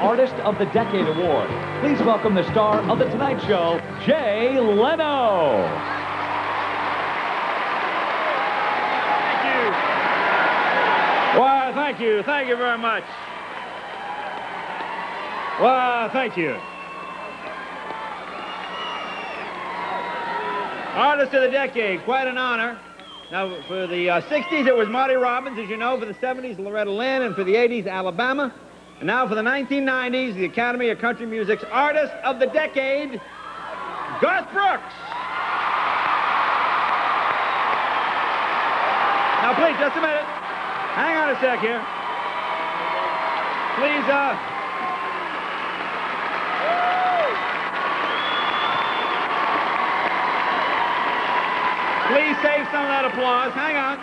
Artist of the Decade Award. Please welcome the star of The Tonight Show, Jay Leno. Thank you. Why, thank you. Thank you very much. Why, thank you. Artist of the Decade, quite an honor. Now, for the 60s, it was Marty Robbins, as you know. For the 70s, Loretta Lynn. And for the 80s, Alabama. And now for the 1990s, the Academy of Country Music's Artist of the Decade, Garth Brooks. Now, please, just a minute. Hang on a sec here. Please, please save some of that applause. Hang on.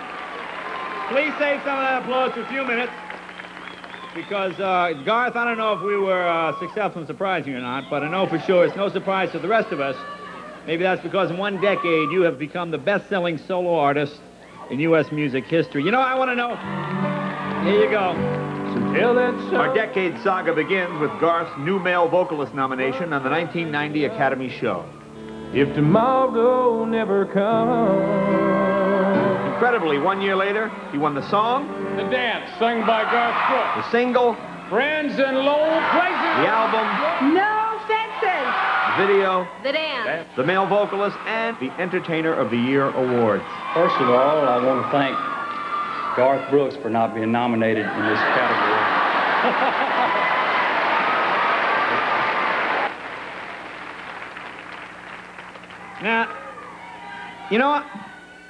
Please save some of that applause for a few minutes. Because, Garth, I don't know if we were successful in surprising you or not, but I know for sure it's no surprise to the rest of us. Maybe that's because in one decade you have become the best-selling solo artist in U.S. music history. You know, I want to know... Here you go. Our decade saga begins with Garth's new male vocalist nomination on the 1990 Academy show. If tomorrow never comes. Incredibly, 1 year later, he won the song, The Dance, sung by Garth Brooks. the single, Friends in Low Places. the album, No fences. the video, The dance. the male vocalist, and the Entertainer of the Year awards. First of all, I want to thank Garth Brooks for not being nominated in this category. Now, you know what?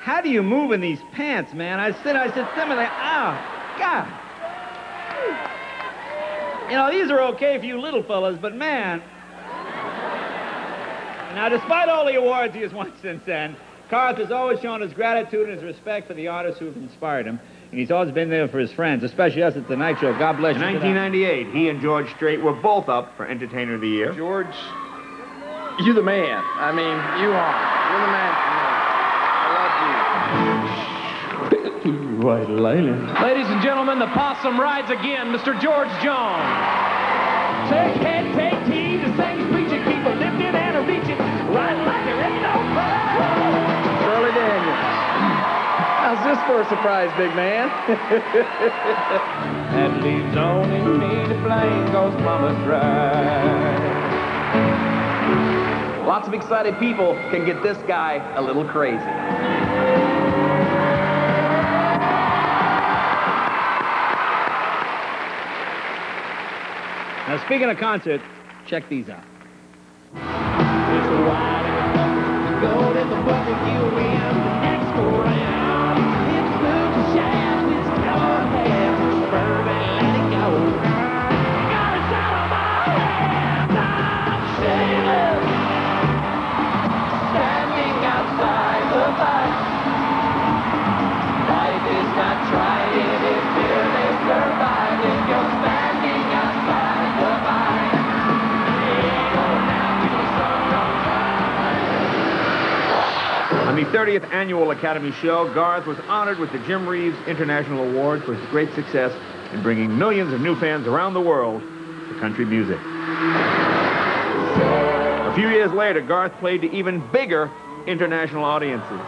How do you move in these pants, man? I sit similarly, oh, God. You know, these are okay for you little fellas, but man. Now, despite all the awards he has won since then, Garth has always shown his gratitude and his respect for the artists who have inspired him. And he's always been there for his friends, especially us at The Night Show. God bless you. In 1998, he and George Strait were both up for Entertainer of the Year. George, you're the man. I mean, you are. You're the man for me. White Lady. Ladies and gentlemen, the possum rides again, Mr. George Jones. Take head, take heed, the saints preaching, keep a lifting and a reaching, riding like there ain't no fun. Shirley Daniels. How's this for a surprise, big man? That leaves only me to blame, 'cause mama's right. Lots of excited people can get this guy a little crazy. Now, speaking of concert, check these out. It's a wide gold in the bucket, you win the next go round. It's blue to shine, it's color hair, burn and let it go. Got it out of my hands, I'm shameless. Standing outside the light. Life is not trying, it's merely surviving. You're standing outside. On the 30th Annual Academy Show, Garth was honored with the Jim Reeves International Award for his great success in bringing millions of new fans around the world to country music. A few years later, Garth played to even bigger international audiences.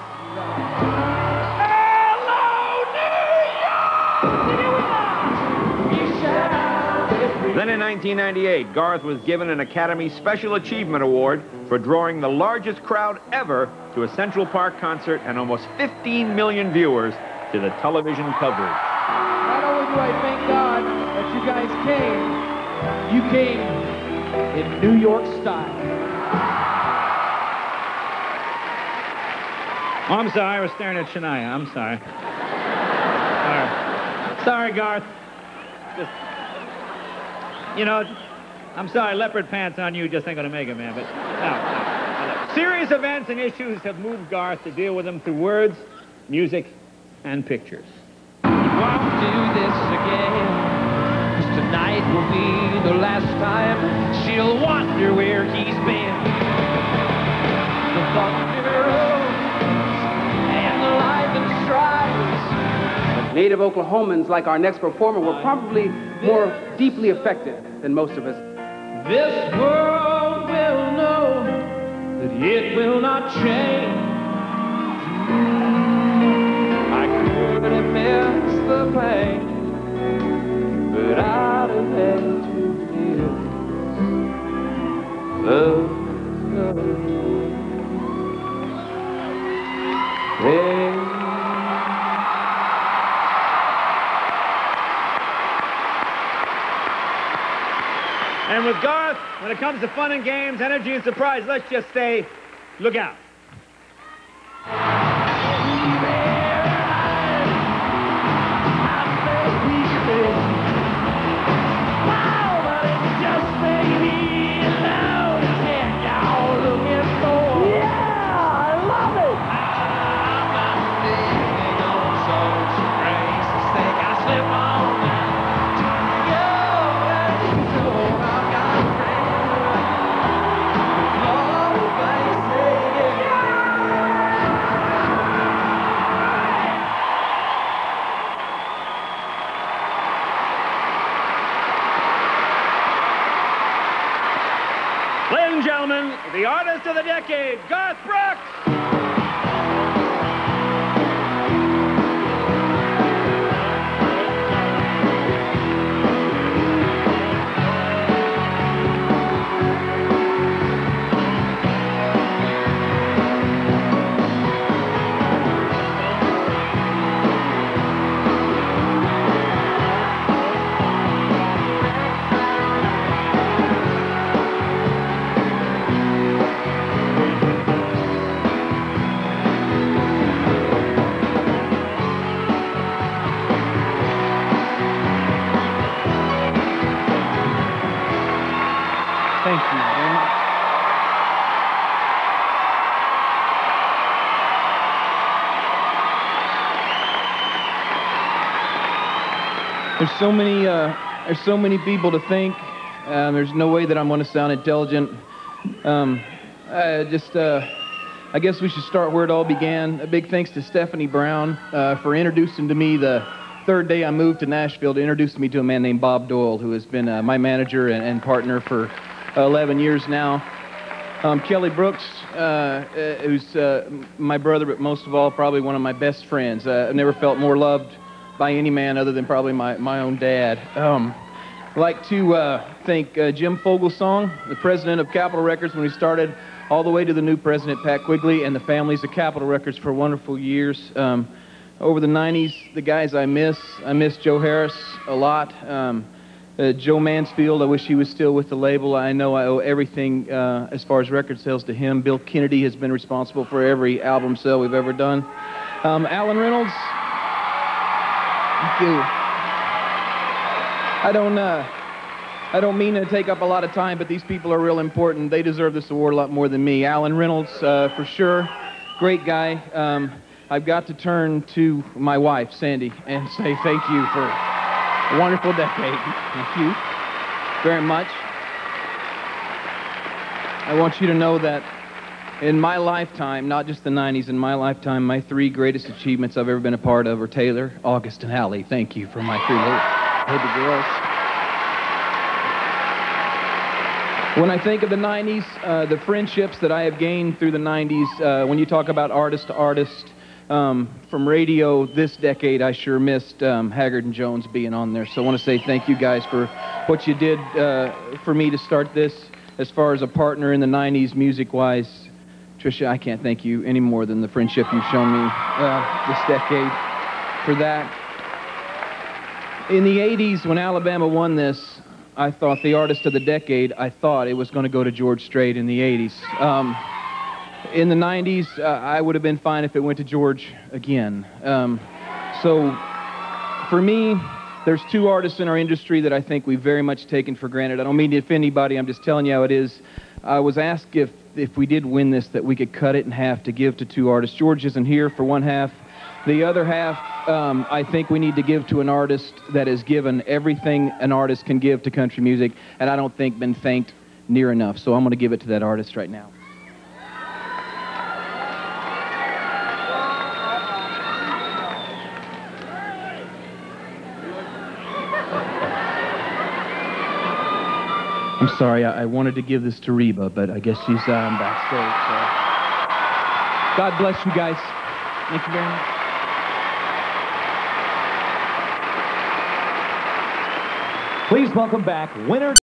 Then in 1998, Garth was given an Academy Special Achievement Award for drawing the largest crowd ever to a Central Park concert and almost 15 million viewers to the television coverage. Not only do I thank God that you guys came, you came in New York style. Oh, I'm sorry, I was staring at Shania. I'm sorry. Sorry, Garth. Just, you know, I'm sorry, leopard pants on you just ain't gonna make it, man, but no. Serious events and issues have moved Garth to deal with them through words, music, and pictures. Won't do this again, 'cause tonight will be the last time she'll wonder where he's been. The thunder rolls and the lightning strikes, but native Oklahomans like our next performer were probably more deeply affected than most of us. This world will know that it will not change. I could have missed the pain, but I'd have had to live. Love, hey. And with Garth, when it comes to fun and games, energy and surprise, let's just say, look out. Ladies and gentlemen, the artist of the decade, Garth Brooks! Thank you very much. There's so many people to thank. There's no way that I'm going to sound intelligent. I guess we should start where it all began. A big thanks to Stephanie Brown for introducing to me the third day I moved to Nashville, to introduce me to a man named Bob Doyle, who has been my manager and partner for 11 years now. Kelly Brooks, who's my brother, but most of all, probably one of my best friends. I've never felt more loved by any man other than probably my own dad. I'd like to thank Jim Fogelsong, the president of Capitol Records when we started, all the way to the new president, Pat Quigley, and the families of Capitol Records for wonderful years. Over the 90s, the guys I miss Joe Harris a lot. Joe Mansfield, I wish he was still with the label. I know I owe everything as far as record sales to him. Bill Kennedy has been responsible for every album sale we've ever done. Alan Reynolds, thank you. I don't mean to take up a lot of time, but these people are real important. They deserve this award a lot more than me. Alan Reynolds, for sure, great guy. I've got to turn to my wife, Sandy, and say thank you for a wonderful decade. Thank you very much. I want you to know that in my lifetime, not just the 90s, in my lifetime, my three greatest achievements I've ever been a part of are Taylor, August, and Hallie. Thank you for my three little baby girls. When I think of the 90s, the friendships that I have gained through the 90s, when you talk about artist to artist, from radio this decade, I sure missed Haggard and Jones being on there. So I want to say thank you guys for what you did for me to start this. As far as a partner in the 90s music-wise, Tricia, I can't thank you any more than the friendship you've shown me this decade for that. In the 80s, when Alabama won this, I thought the artist of the decade, I thought it was going to go to George Strait in the 80s. In the 90s, I would have been fine if it went to George again. So, for me, there's two artists in our industry that I think we've very much taken for granted. I don't mean to offend anybody, I'm just telling you how it is. I was asked if we did win this, that we could cut it in half to give to two artists. George isn't here for one half. The other half, I think we need to give to an artist that has given everything an artist can give to country music, and I don't think been thanked near enough. So I'm going to give it to that artist right now. I'm sorry, I wanted to give this to Reba, but I guess she's backstage. So. God bless you guys. Thank you very much. Please welcome back winner